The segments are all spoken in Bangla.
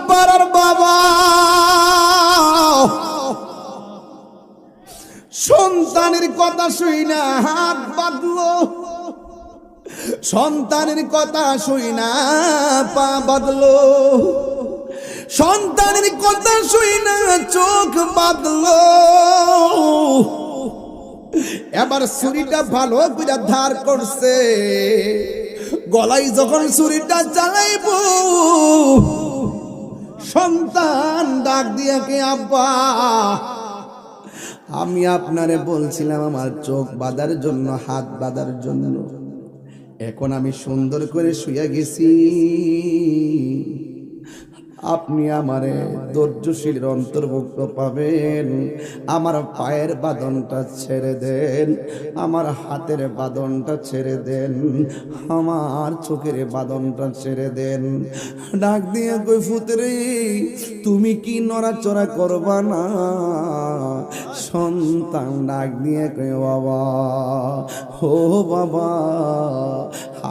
পাড়ার বাবা সন্তানের কথা শুই না হাত বাঁধলো, সন্তানের কথা শুই না পা বাঁধলো, সন্তানের কথা শুই না চোখ বাঁধলো। এবার ছুরিটা ভালো করে ধার করছে, গলায় যখন ছুরিটা চালাইব সন্তান ডাক দিয়ে কে আব্বা আমি আপনারে বলছিলাম আমার চোখ বাঁধার জন্য হাত বাঁধার জন্য, এখন আমি সুন্দর করে শুয়ে গেছি, আপনি আমারে ধৈর্যশীলের অন্তর্ভুক্ত পাবেন। আমার পায়ের বাঁধনটা ছেড়ে দেন, আমার হাতের বাঁধনটা ছেড়ে দেন, আমার চোখের বাঁধনটা ছেড়ে দেন। ডাক দিয়ে কই ফুতরে তুমি কি নড়াচড়া করবা না? সন্তান ডাক দিয়ে কই বাবা ও বাবা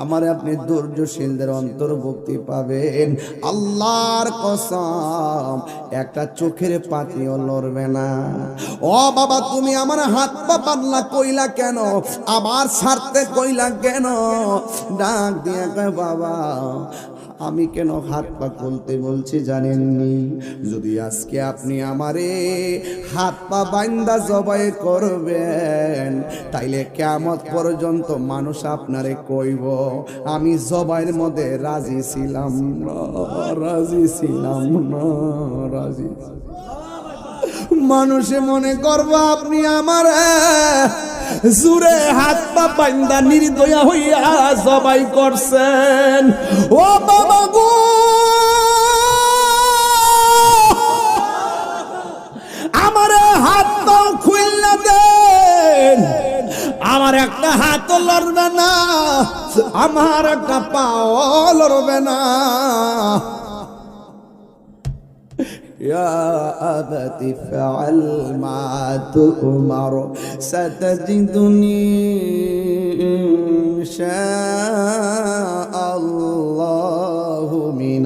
আমার আপনি ধৈর্যশীলদের অন্তর্ভুক্তি পাবেন। আল্লাহর কসম একটা চোখের পাতিও লড়বে না। ও বাবা তুমি আমার হাত পা বাঁধলা কইলা কেন, আবার ছাড়তে কইলা কেন? ডাক দিয়ে কয় বাবা আমি কেন হাত পা খুলতে বলছি জানেননি? যদি আজকে আপনি আমারে হাত পা বাইন্দা জবাই করবেন তাইলে কিয়ামত পর্যন্ত মানুষ আপনারে কইব আমি জবাইয়ের মধ্যে রাজি ছিলাম না, রাজি ছিলাম না, রাজি। মানুষে মনে করবা আপনি আমার জুরে হাত পা বাইন্দা নির্দয়া হইয়া জবাই করছেন। ও বাবা গো আমার হাত পা খুইলা দেন, আমার একটা হাত লড়বে না, আমার একটা পাও লড়বে না। يا أبت فعل ما تؤمر ستجدني إن شاء الله من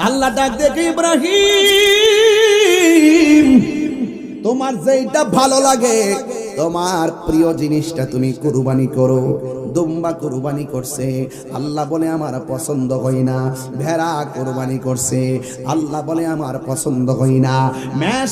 আল্লাহ ডাক দেখে ইব্রাহিম তোমার যেটা ভালো লাগে তোমার প্রিয় জিনিসটা তুমি কুরবানি করো। দুম্বা কুরবানি করছে, আল্লাহ বলে আমার পছন্দ হয় না। ভেড়া কুরবানি করছে, আল্লাহ বলে আমার পছন্দ হয় না।